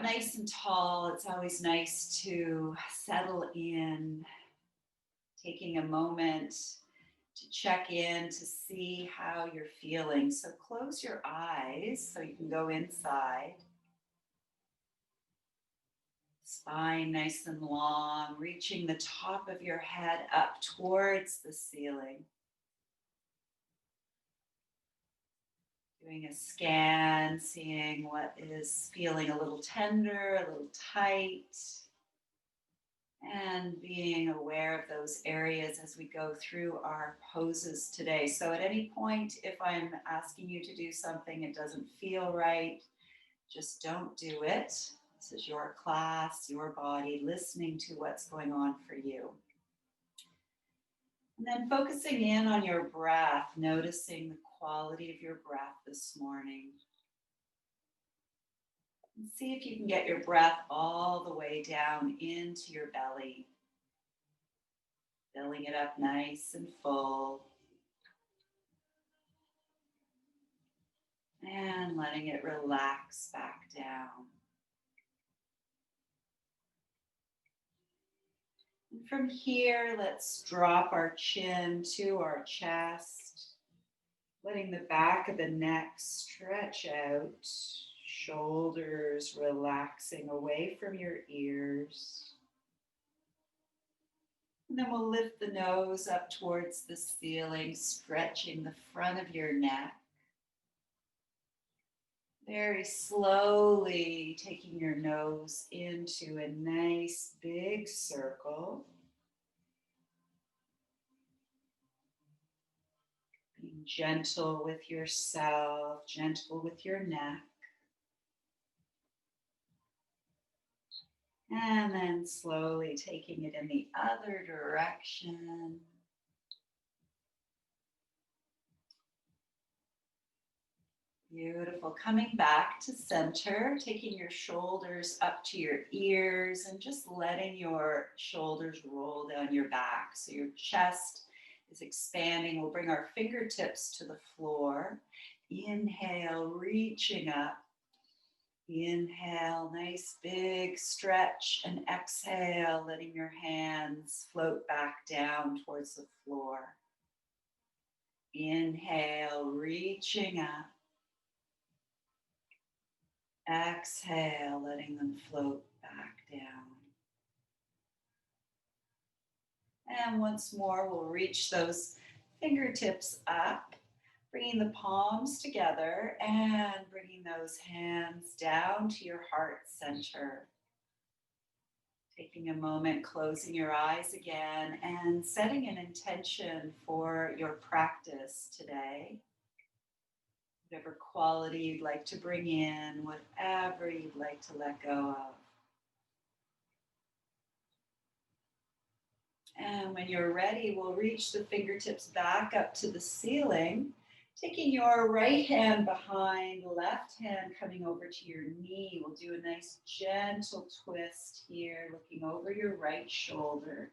nice and tall, it's always nice to settle in, taking a moment to check in to see how you're feeling. So close your eyes so you can go inside. Spine nice and long, reaching the top of your head up towards the ceiling. Doing a scan, seeing what is feeling a little tender, a little tight, and being aware of those areas as we go through our poses today. So at any point, if I'm asking you to do something, it doesn't feel right, just don't do it. This is your class, your body, listening to what's going on for you. And then focusing in on your breath, noticing the quality of your breath this morning. And see if you can get your breath all the way down into your belly. Filling it up nice and full. And letting it relax back down. And from here, let's drop our chin to our chest, letting the back of the neck stretch out, shoulders relaxing away from your ears. And then we'll lift the nose up towards the ceiling, stretching the front of your neck. Very slowly taking your nose into a nice big circle. Being gentle with yourself, gentle with your neck. And then slowly taking it in the other direction. Beautiful. Coming back to center, taking your shoulders up to your ears and just letting your shoulders roll down your back. So your chest is expanding. We'll bring our fingertips to the floor. Inhale, reaching up. Inhale, nice big stretch, and exhale, letting your hands float back down towards the floor. Inhale, reaching up. Exhale, letting them float back down. And once more, we'll reach those fingertips up, bringing the palms together and bringing those hands down to your heart center. Taking a moment, closing your eyes again, and setting an intention for your practice today. Whatever quality you'd like to bring in, whatever you'd like to let go of. And when you're ready, we'll reach the fingertips back up to the ceiling, taking your right hand behind, left hand coming over to your knee. We'll do a nice gentle twist here, looking over your right shoulder.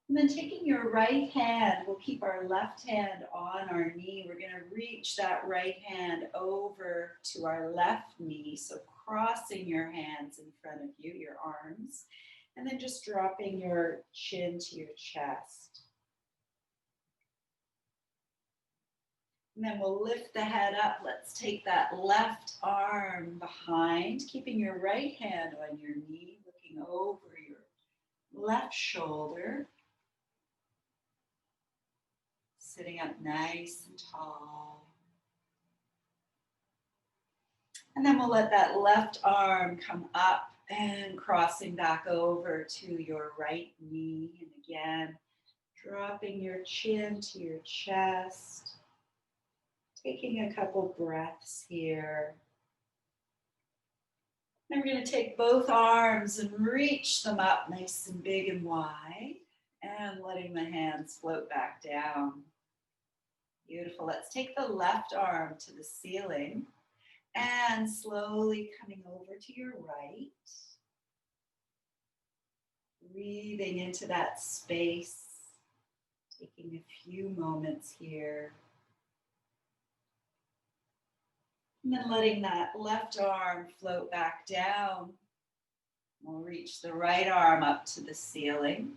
And then taking your right hand, we'll keep our left hand on our knee. We're going to reach that right hand over to our left knee. So crossing your hands in front of you, your arms, and then just dropping your chin to your chest. And then we'll lift the head up. Let's take that left arm behind, keeping your right hand on your knee, looking over your left shoulder. Sitting up nice and tall. And then we'll let that left arm come up and crossing back over to your right knee. And again, dropping your chin to your chest. Taking a couple breaths here. And we're going to take both arms and reach them up nice and big and wide. And letting the hands float back down. Beautiful. Let's take the left arm to the ceiling and slowly coming over to your right. Breathing into that space, taking a few moments here. And then letting that left arm float back down. We'll reach the right arm up to the ceiling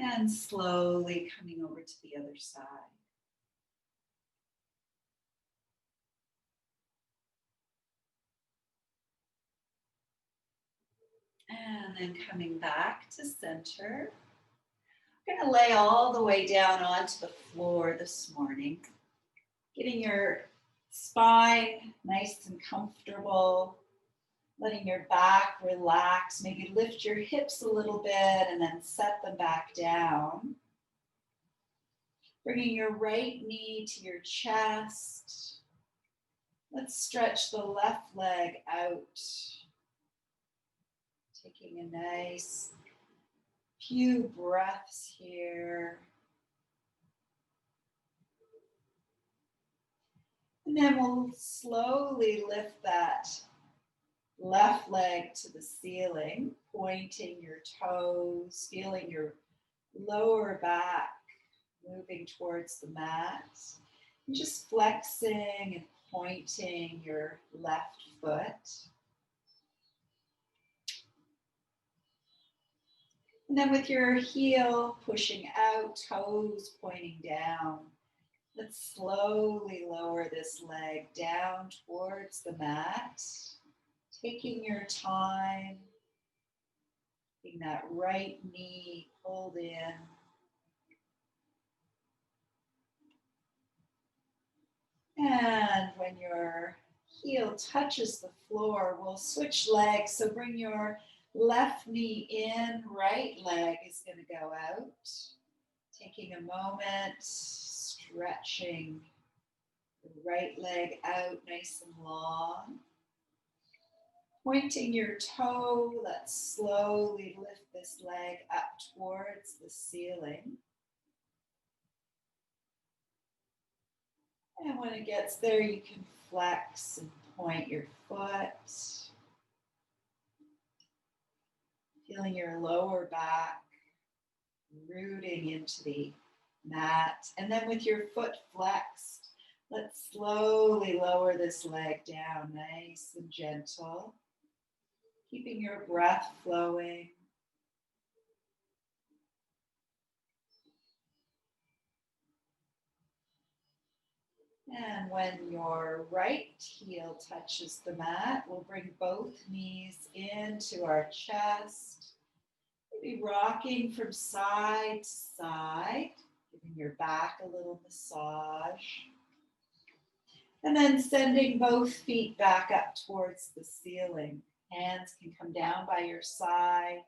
and slowly coming over to the other side. And then coming back to center. We're going to lay all the way down onto the floor this morning, getting your spine nice and comfortable, letting your back relax, maybe lift your hips a little bit and then set them back down. Bringing your right knee to your chest. Let's stretch the left leg out. Taking a nice few breaths here. And then we'll slowly lift that left leg to the ceiling, pointing your toes, feeling your lower back moving towards the mat. And just flexing and pointing your left foot. And then with your heel pushing out, toes pointing down, let's slowly lower this leg down towards the mat, taking your time, keeping that right knee pulled in. And when your heel touches the floor, we'll switch legs. So bring your left knee in, right leg is going to go out. Taking a moment, stretching the right leg out nice and long. Pointing your toe, let's slowly lift this leg up towards the ceiling. And when it gets there, you can flex and point your foot. Feeling your lower back rooting into the mat. And then with your foot flexed, let's slowly lower this leg down, nice and gentle. Keeping your breath flowing. And when your right heel touches the mat, we'll bring both knees into our chest. Maybe rocking from side to side, giving your back a little massage. And then sending both feet back up towards the ceiling. Hands can come down by your side.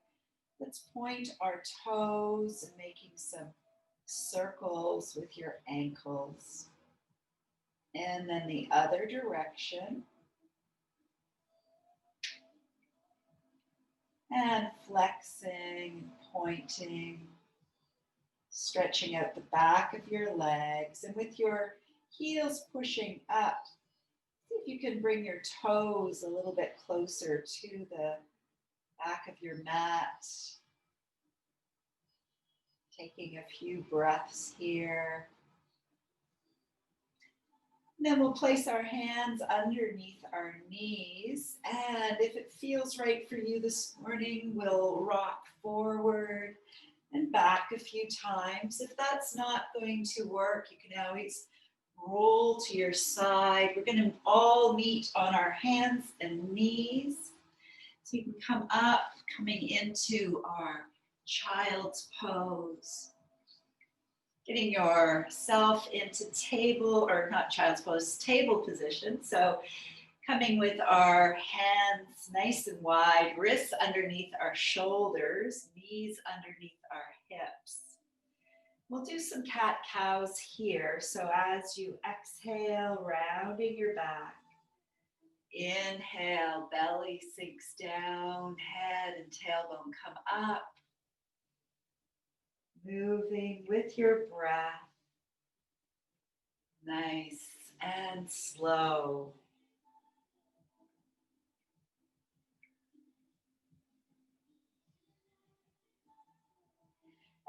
Let's point our toes and making some circles with your ankles. And then the other direction. And flexing, pointing, stretching out the back of your legs. And with your heels pushing up, see if you can bring your toes a little bit closer to the back of your mat. Taking a few breaths here. And then we'll place our hands underneath our knees. And if it feels right for you this morning, we'll rock forward and back a few times. If that's not going to work, you can always roll to your side. We're going to all meet on our hands and knees. So you can come up, coming into our child's pose. Getting yourself into table, or not child's pose, table position. So coming with our hands nice and wide, wrists underneath our shoulders, knees underneath our hips. We'll do some cat-cows here. So as you exhale, rounding your back, inhale, belly sinks down, head and tailbone come up. Moving with your breath, nice and slow.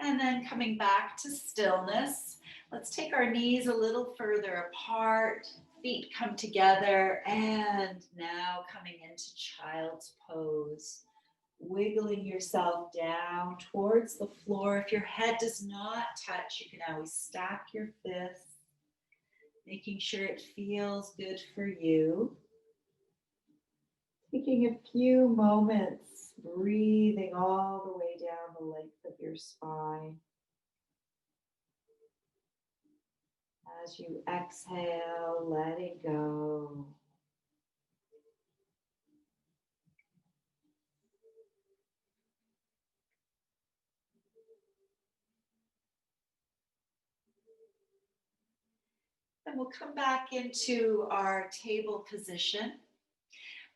And then coming back to stillness, let's take our knees a little further apart, Feet come together, and now coming into child's pose. Wiggling yourself down towards the floor. If your head does not touch, you can always stack your fists, making sure it feels good for you. Taking a few moments, breathing all the way down the length of your spine. As you exhale, letting go. Then we'll come back into our table position.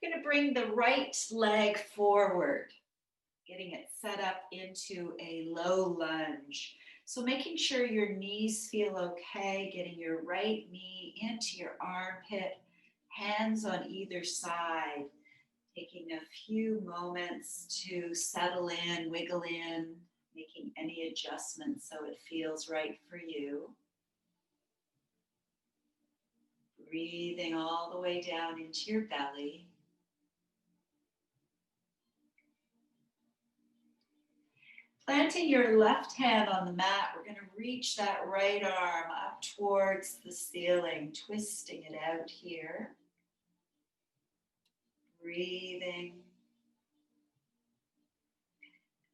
We're going to bring the right leg forward, getting it set up into a low lunge. So making sure your knees feel okay, getting your right knee into your armpit, hands on either side, taking a few moments to settle in, wiggle in, making any adjustments so it feels right for you. Breathing all the way down into your belly. Planting your left hand on the mat, we're going to reach that right arm up towards the ceiling, twisting it out here. Breathing.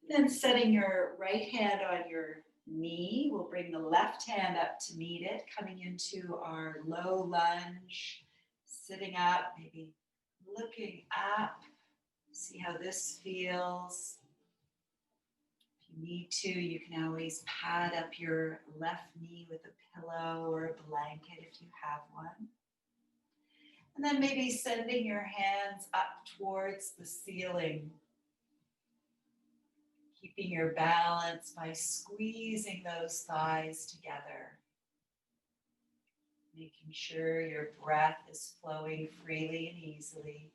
Then setting your right hand on your knee, we'll bring the left hand up to meet it, coming into our low lunge, sitting up, maybe looking up, see how this feels. If you need to, you can always pad up your left knee with a pillow or a blanket if you have one. And then maybe sending your hands up towards the ceiling. Keeping your balance by squeezing those thighs together. Making sure your breath is flowing freely and easily.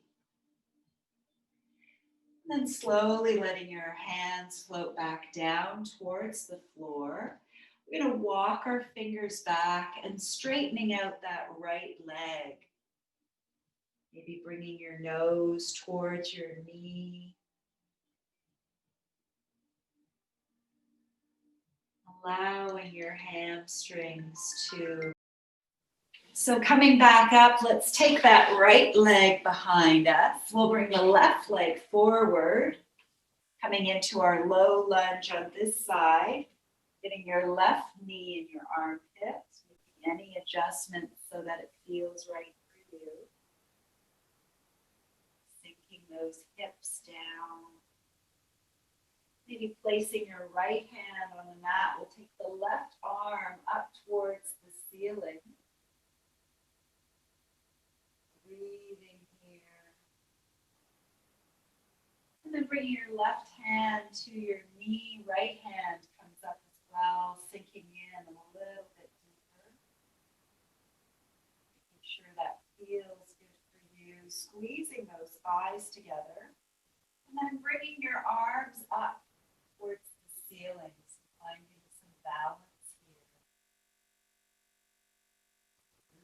And then slowly letting your hands float back down towards the floor. We're going to walk our fingers back and straightening out that right leg. Maybe bringing your nose towards your knee. Allowing your hamstrings to. So coming back up, let's take that right leg behind us. We'll bring the left leg forward, coming into our low lunge on this side, getting your left knee in your armpit, making any adjustments so that it feels right for you. Sinking those hips down. Maybe placing your right hand on the mat. We'll take the left arm up towards the ceiling. Breathing here. And then bringing your left hand to your knee, right hand comes up as well, sinking in a little bit deeper. Making sure that feels good for you. Squeezing those thighs together. And then bringing your arms up towards the ceiling, so finding some balance here.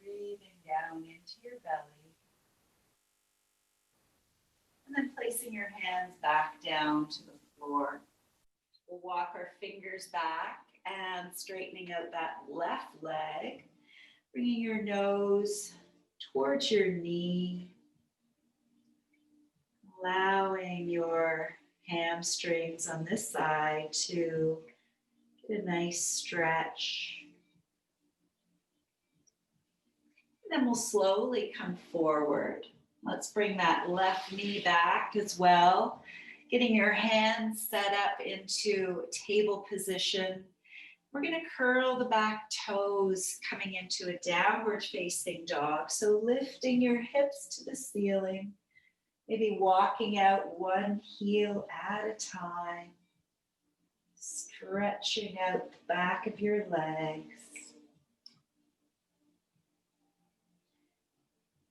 Breathing down into your belly. And then placing your hands back down to the floor. We'll walk our fingers back and straightening out that left leg. Bringing your nose towards your knee. Allowing your hamstrings on this side to get a nice stretch. And then we'll slowly come forward. Let's bring that left knee back as well. Getting your hands set up into table position. We're going to curl the back toes coming into a downward facing dog. So lifting your hips to the ceiling. Maybe walking out one heel at a time. Stretching out the back of your legs.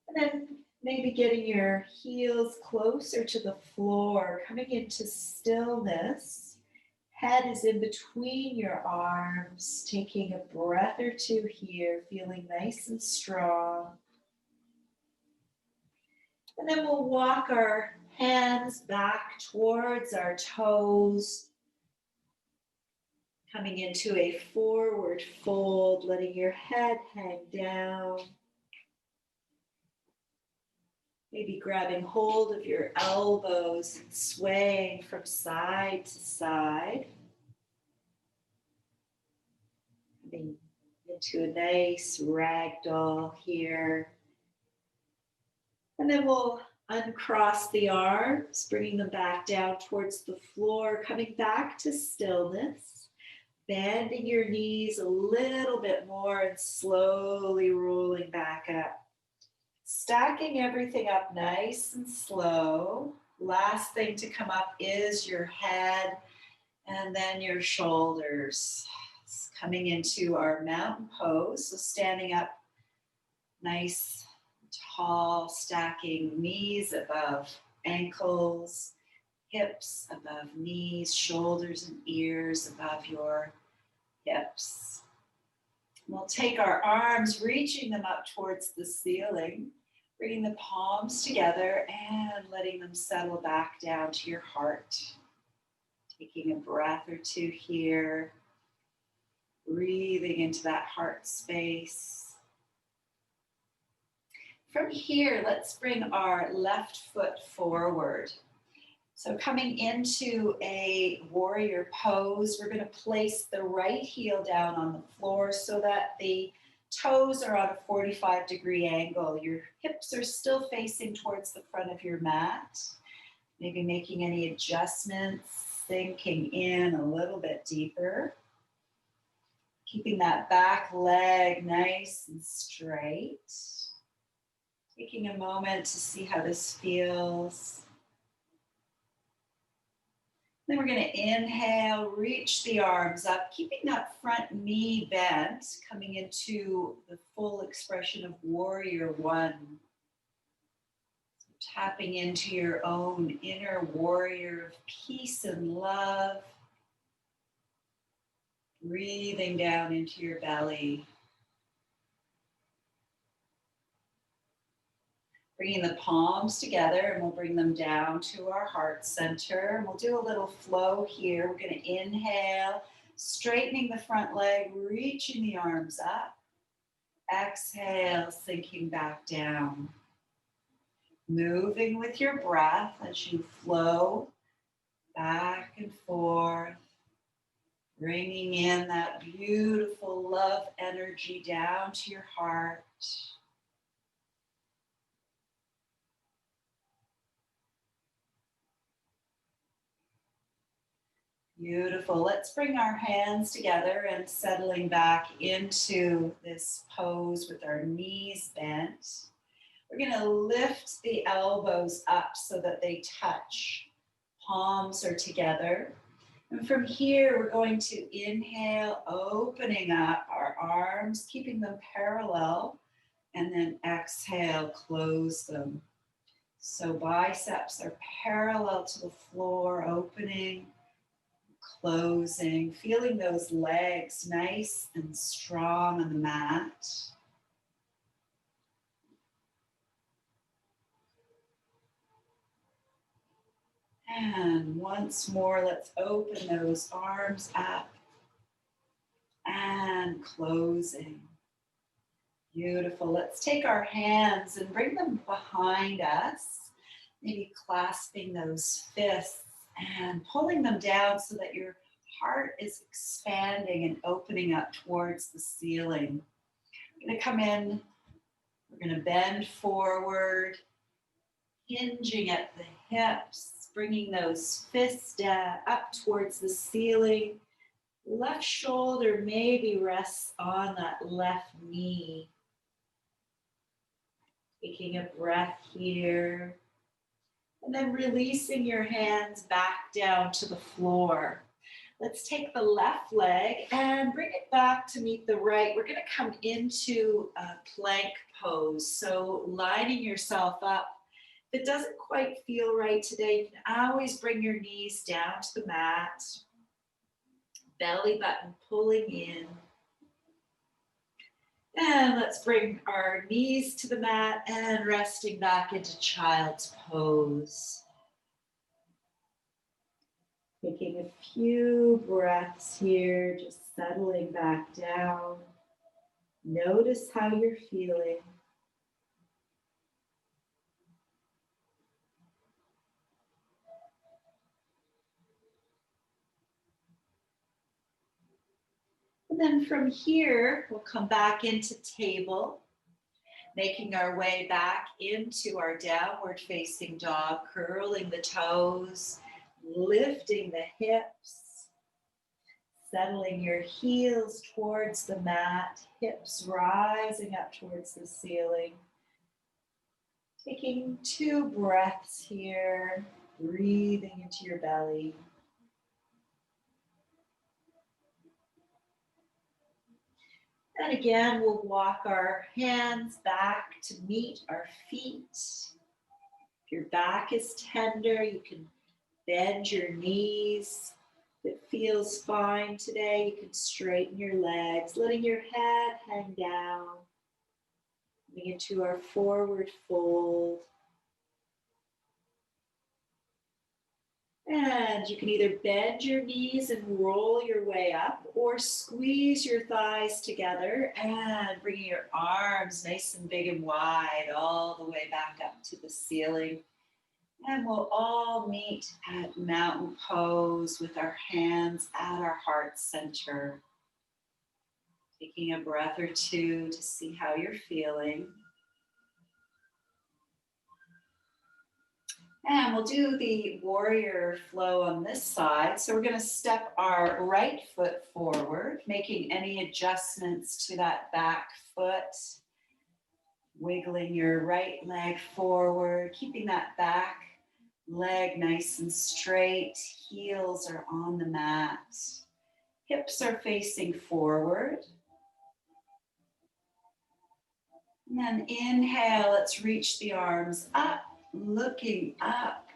And then maybe getting your heels closer to the floor, coming into stillness. Head is in between your arms, taking a breath or two here, feeling nice and strong. And then we'll walk our hands back towards our toes, coming into a forward fold, letting your head hang down. Maybe grabbing hold of your elbows and swaying from side to side. Coming into a nice ragdoll here. And then we'll uncross the arms, bringing them back down towards the floor, coming back to stillness. Bending your knees a little bit more and slowly rolling back up. Stacking everything up nice and slow. Last thing to come up is your head and then your shoulders. It's coming into our mountain pose. So standing up nice, tall, stacking knees above ankles, hips above knees, shoulders and ears above your hips. We'll take our arms, reaching them up towards the ceiling, bringing the palms together and letting them settle back down to your heart. Taking a breath or two here, breathing into that heart space. From here, let's bring our left foot forward. So coming into a warrior pose, we're going to place the right heel down on the floor so that the toes are on a 45-degree angle. Your hips are still facing towards the front of your mat. Maybe making any adjustments, sinking in a little bit deeper. Keeping that back leg nice and straight. Taking a moment to see how this feels. Then we're going to inhale, reach the arms up, keeping that front knee bent, coming into the full expression of warrior one. So tapping into your own inner warrior of peace and love. Breathing down into your belly. Bringing the palms together, and we'll bring them down to our heart center. And we'll do a little flow here. We're going to inhale, straightening the front leg, reaching the arms up. Exhale, sinking back down. Moving with your breath as you flow back and forth. Bringing in that beautiful love energy down to your heart. Beautiful. Let's bring our hands together and settling back into this pose with our knees bent. We're going to lift the elbows up so that they touch. Palms are together. And from here, we're going to inhale, opening up our arms, keeping them parallel, and then exhale, close them. So biceps are parallel to the floor, opening, closing, feeling those legs nice and strong on the mat. And once more, let's open those arms up and closing. Beautiful. Let's take our hands and bring them behind us, maybe clasping those fists and pulling them down so that your heart is expanding and opening up towards the ceiling. We're going to come in, we're going to bend forward, hinging at the hips, bringing those fists down, up towards the ceiling. Left shoulder maybe rests on that left knee. Taking a breath here. And then releasing your hands back down to the floor. Let's take the left leg and bring it back to meet the right. We're going to come into a plank pose. So lining yourself up. If it doesn't quite feel right today, you can always bring your knees down to the mat. Belly button pulling in. And let's bring our knees to the mat and resting back into child's pose. Taking a few breaths here, just settling back down. Notice how you're feeling. And then from here, we'll come back into table, making our way back into our downward facing dog, curling the toes, lifting the hips, settling your heels towards the mat, hips rising up towards the ceiling. Taking 2 breaths here, breathing into your belly. And again, we'll walk our hands back to meet our feet. If your back is tender, you can bend your knees. If it feels fine today, you can straighten your legs, letting your head hang down. Coming into our forward fold. And you can either bend your knees and roll your way up or squeeze your thighs together and bring your arms nice and big and wide all the way back up to the ceiling. And we'll all meet at mountain pose with our hands at our heart center. Taking a breath or two to see how you're feeling. And we'll do the warrior flow on this side. So we're going to step our right foot forward, making any adjustments to that back foot. Wiggling your right leg forward, keeping that back leg nice and straight. Heels are on the mat. Hips are facing forward. And then inhale, let's reach the arms up. Looking up,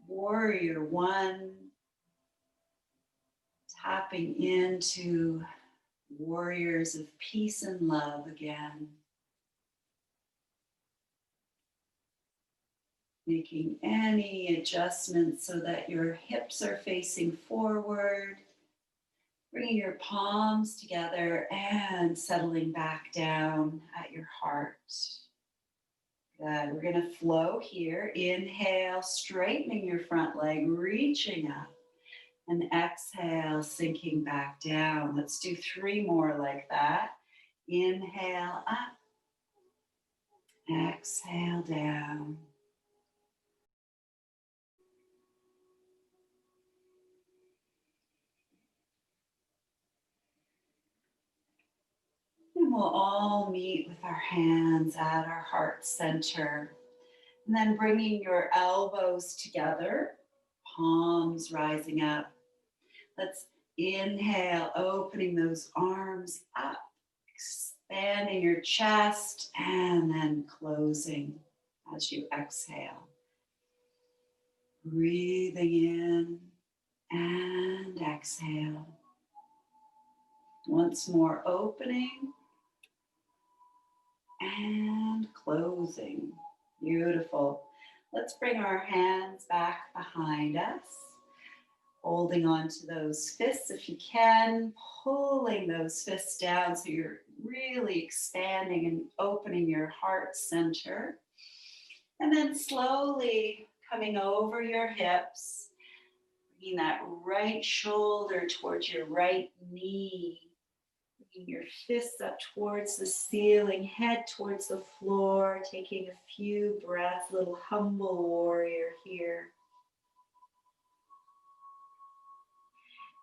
warrior one, tapping into warriors of peace and love again. Making any adjustments so that your hips are facing forward, bringing your palms together and settling back down at your heart. Good. We're going to flow here. Inhale, straightening your front leg, reaching up. And exhale, sinking back down. Let's do 3 more like that. Inhale up. Exhale down. And we'll all meet with our hands at our heart center. And then bringing your elbows together, palms rising up. Let's inhale, opening those arms up, expanding your chest, and then closing as you exhale. Breathing in and exhale. Once more, opening and closing. Beautiful. Let's bring our hands back behind us, holding on to those fists if you can, pulling those fists down so you're really expanding and opening your heart center. And then slowly coming over your hips, bringing that right shoulder towards your right knee. Bringing your fists up towards the ceiling, head towards the floor, taking a few breaths, little humble warrior here.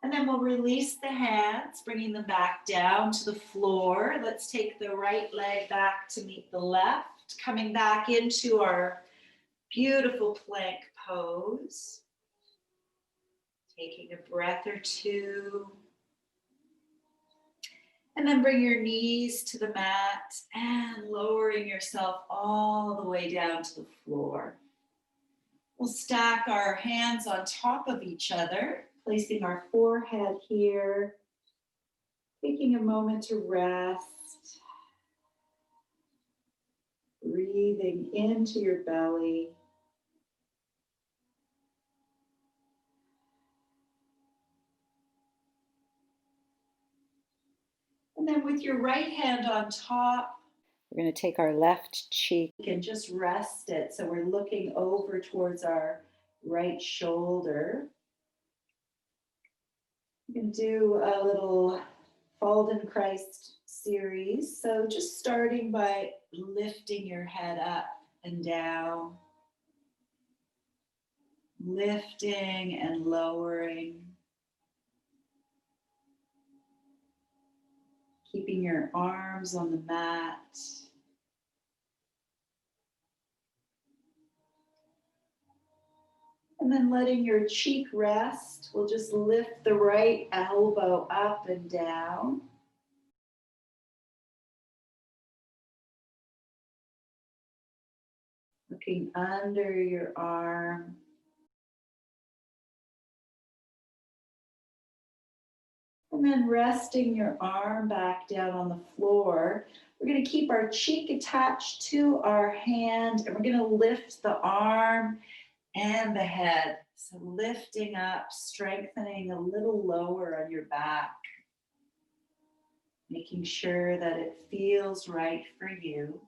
And then we'll release the hands, bringing them back down to the floor. Let's take the right leg back to meet the left, coming back into our beautiful plank pose. Taking a breath or two. And then bring your knees to the mat and lowering yourself all the way down to the floor. We'll stack our hands on top of each other, placing our forehead here, taking a moment to rest. breathing into your belly. And then with your right hand on top, we're going to take our left cheek and just rest it. So we're looking over towards our right shoulder. You can do a little Faldenkreis series. So just starting by lifting your head up and down, lifting and lowering, keeping your arms on the mat. And then letting your cheek rest, we'll just lift the right elbow up and down. Looking under your arm. And then resting your arm back down on the floor. We're going to keep our cheek attached to our hand, and we're going to lift the arm and the head. So lifting up, strengthening a little lower on your back, making sure that it feels right for you.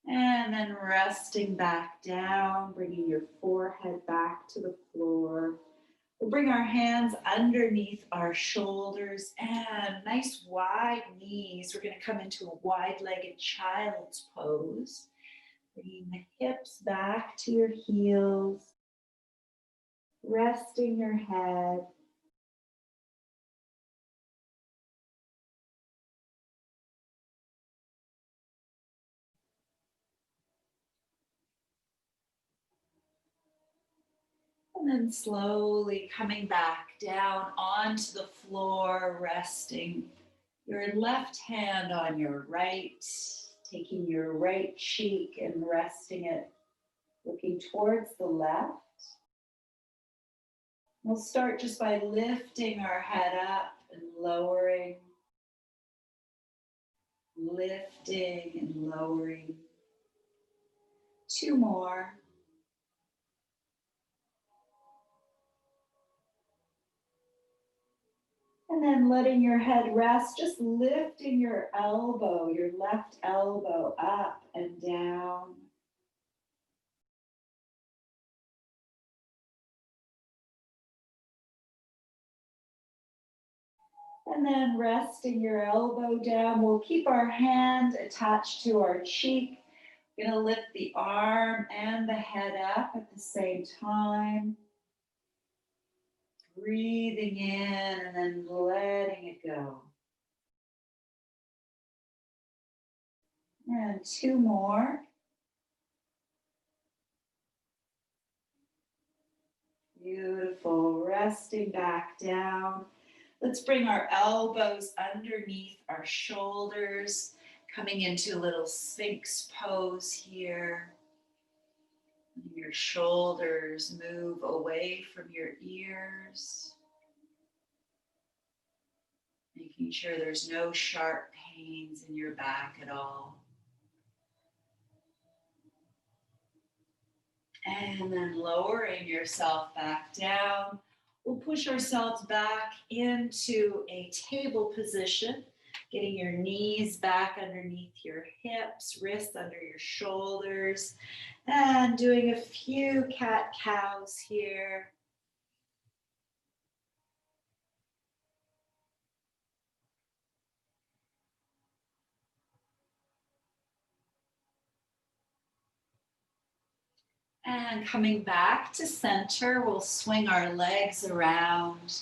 And then resting back down, bringing your forehead back to the floor. We'll bring our hands underneath our shoulders and nice wide knees. We're going to come into a wide-legged child's pose. Bringing the hips back to your heels. Resting your head. And then slowly coming back down onto the floor, resting your left hand on your right, taking your right cheek and resting it, looking towards the left. We'll start just by lifting our head up and lowering, lifting and lowering. 2 more. And then letting your head rest, just lifting your elbow, your left elbow up and down. And then resting your elbow down. We'll keep our hand attached to our cheek. We're going to lift the arm and the head up at the same time. Breathing in and then letting it go. And 2 more. Beautiful. Resting back down. Let's bring our elbows underneath our shoulders, coming into a little Sphinx pose here. Your shoulders move away from your ears, making sure there's no sharp pains in your back at all. And then lowering yourself back down. We'll push ourselves back into a table position, getting your knees back underneath your hips, wrists under your shoulders, and doing a few cat-cows here. And coming back to center, we'll swing our legs around,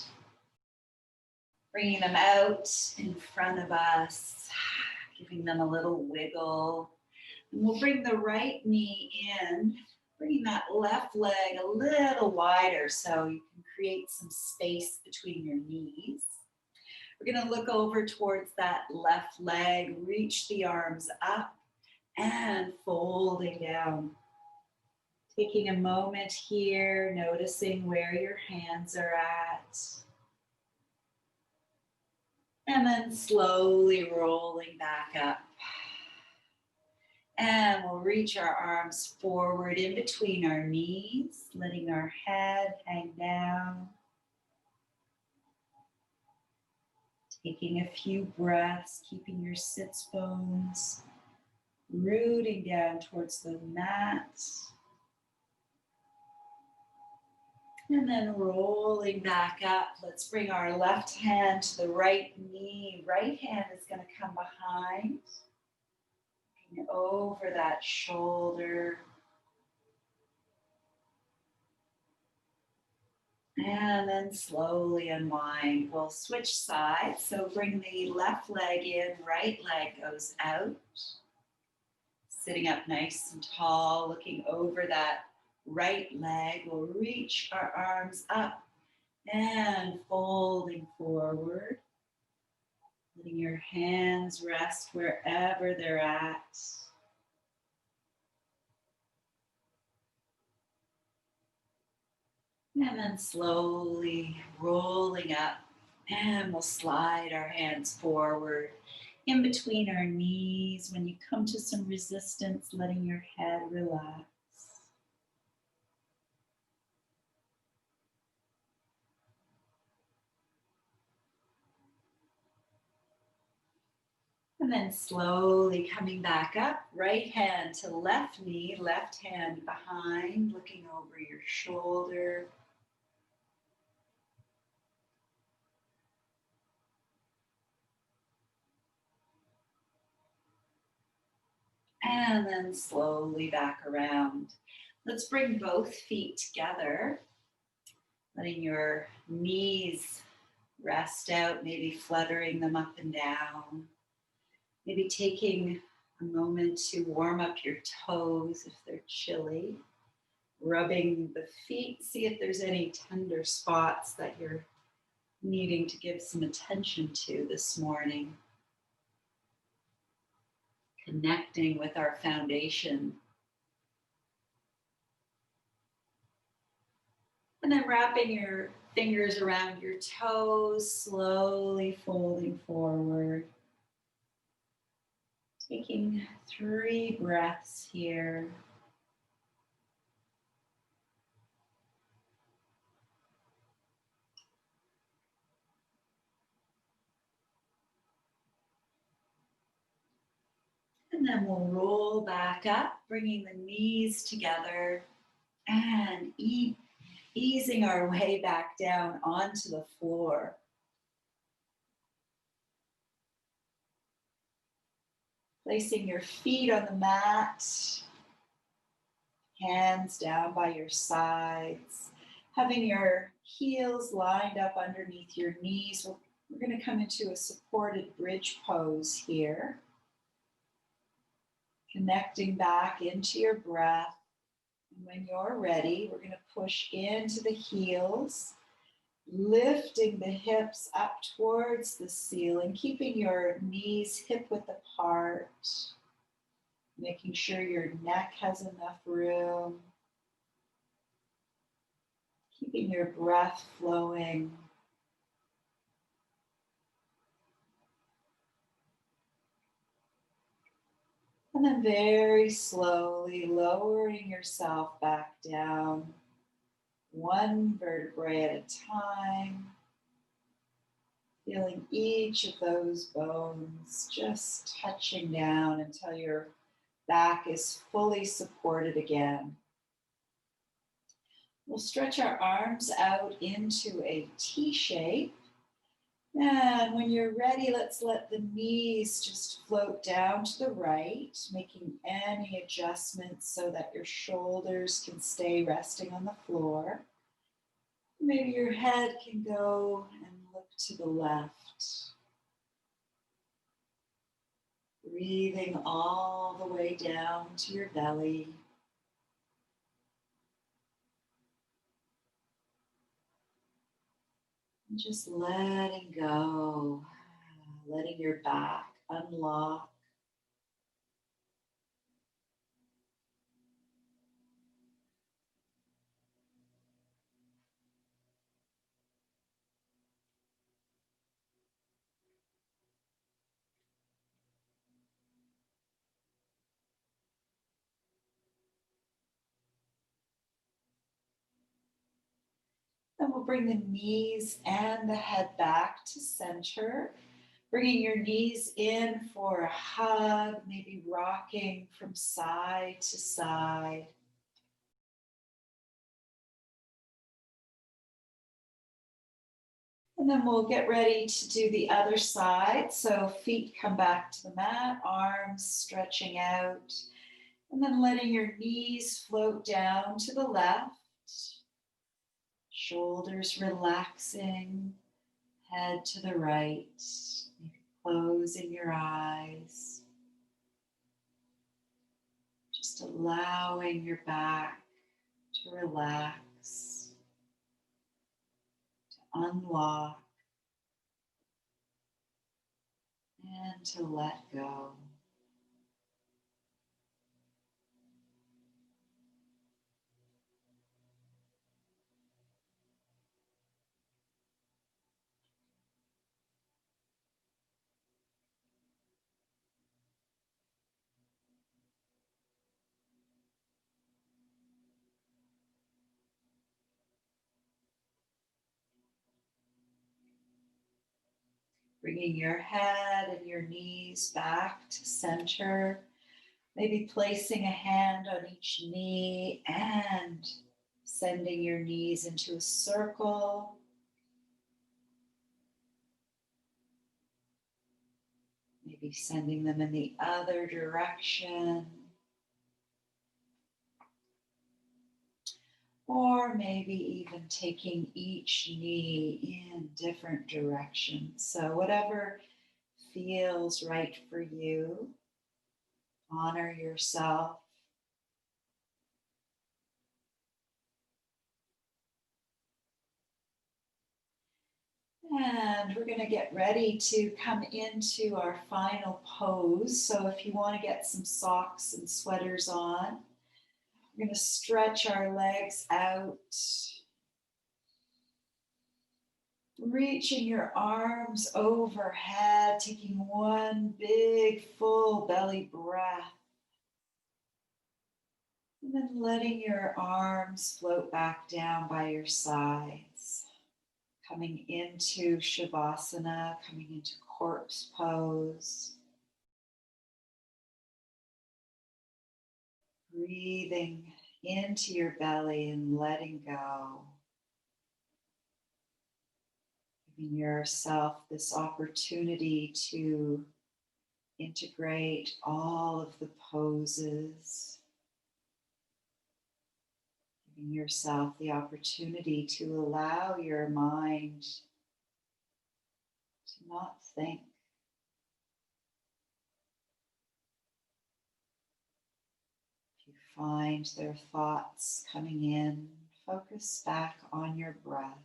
bringing them out in front of us, giving them a little wiggle. And we'll bring the right knee in, bringing that left leg a little wider so you can create some space between your knees. We're going to look over towards that left leg, reach the arms up and folding down. Taking a moment here, noticing where your hands are at. And then slowly rolling back up. And we'll reach our arms forward in between our knees, letting our head hang down. Taking a few breaths, keeping your sits bones rooting down towards the mat. And then rolling back up. Let's bring our left hand to the right knee. Right hand is going to come behind. Over that shoulder. And then slowly unwind. We'll switch sides. So bring the left leg in, right leg goes out. Sitting up nice and tall, looking over that right leg. We'll reach our arms up and folding forward. Letting your hands rest wherever they're at. And then slowly rolling up, and we'll slide our hands forward in between our knees. When you come to some resistance, letting your head relax. And then slowly coming back up, right hand to left knee, left hand behind, looking over your shoulder. And then slowly back around. Let's bring both feet together, letting your knees rest out, maybe fluttering them up and down. Maybe taking a moment to warm up your toes if they're chilly. Rubbing the feet, see if there's any tender spots that you're needing to give some attention to this morning. Connecting with our foundation. And then wrapping your fingers around your toes, slowly folding forward. Taking 3 breaths here. And then we'll roll back up, bringing the knees together and easing our way back down onto the floor. Placing your feet on the mat, hands down by your sides, having your heels lined up underneath your knees. We're going to come into a supported bridge pose here. Connecting back into your breath. And when you're ready, we're going to push into the heels, lifting the hips up towards the ceiling, keeping your knees hip-width apart, making sure your neck has enough room, keeping your breath flowing. And then very slowly lowering yourself back down, one vertebrae at a time, feeling each of those bones just touching down until your back is fully supported again. We'll stretch our arms out into a T shape. And when you're ready, let's let the knees just float down to the right, making any adjustments so that your shoulders can stay resting on the floor. Maybe your head can go and look to the left. Breathing all the way down to your belly. And just letting go, letting your back unlock. bring the knees and the head back to center. Bringing your knees in for a hug, maybe rocking from side to side. And then we'll get ready to do the other side. So feet come back to the mat, arms stretching out, and then letting your knees float down to the left. Shoulders relaxing, head to the right, maybe closing your eyes. Just allowing your back to relax, to unlock, and to let go. Bringing your head and your knees back to center. Maybe placing a hand on each knee and sending your knees into a circle. Maybe sending them in the other direction. Or maybe even taking each knee in different directions. So whatever feels right for you, honor yourself. And we're going to get ready to come into our final pose. So if you want to get some socks and sweaters on, we're going to stretch our legs out. Reaching your arms overhead, taking one big full belly breath. And then letting your arms float back down by your sides. Coming into Shavasana, coming into corpse pose. Breathing into your belly and letting go. Giving yourself this opportunity to integrate all of the poses. Giving yourself the opportunity to allow your mind to not think. If you find their thoughts coming in, focus back on your breath.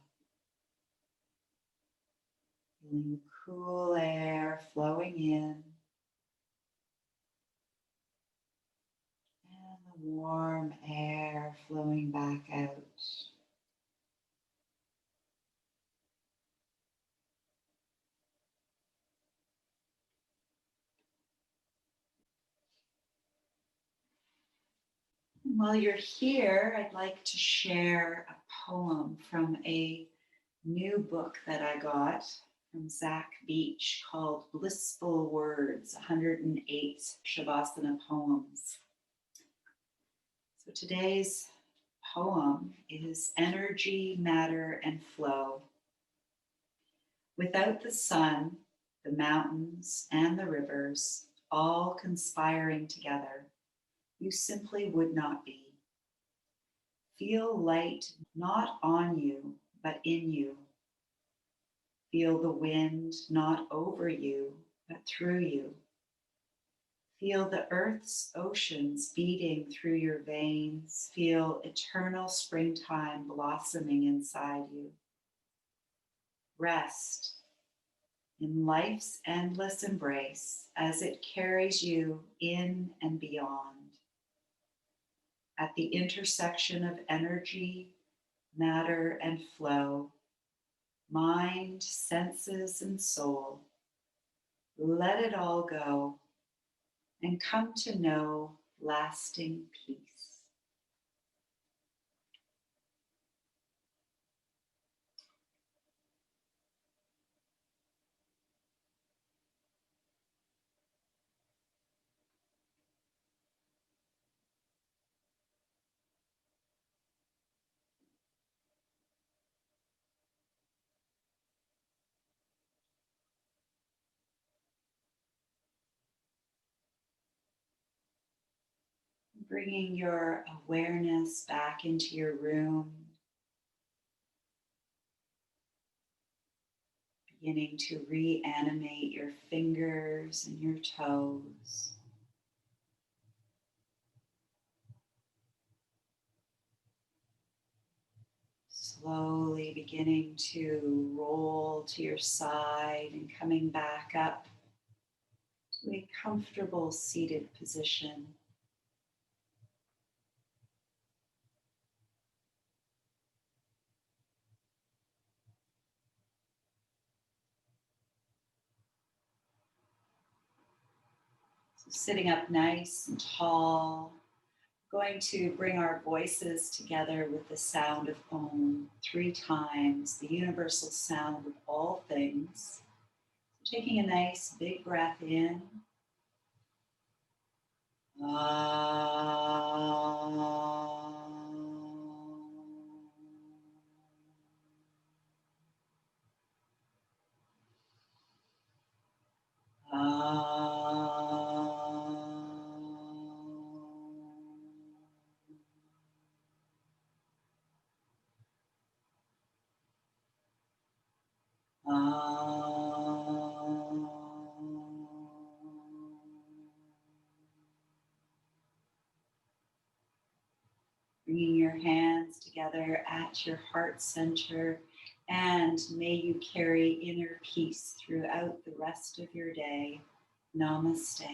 Feeling the cool air flowing in and the warm air flowing back out. While you're here, I'd like to share a poem from a new book that I got from Zach Beach called Blissful Words, 108 Shavasana Poems. So today's poem is Energy, Matter, and Flow. Without the sun, the mountains, and the rivers, all conspiring together, you simply would not be. Feel light not on you, but in you. Feel the wind not over you, but through you. Feel the earth's oceans beating through your veins. Feel eternal springtime blossoming inside you. Rest in life's endless embrace as it carries you in and beyond. At the intersection of energy, matter, and flow, mind, senses, and soul, let it all go and come to know lasting peace. Bringing your awareness back into your room, beginning to reanimate your fingers and your toes. Slowly beginning to roll to your side and coming back up to a comfortable seated position. So sitting up nice and tall, going to bring our voices together with the sound of Om 3 times, the universal sound of all things. Taking a nice big breath in. Bringing your hands together at your heart center, and may you carry inner peace throughout the rest of your day. Namaste.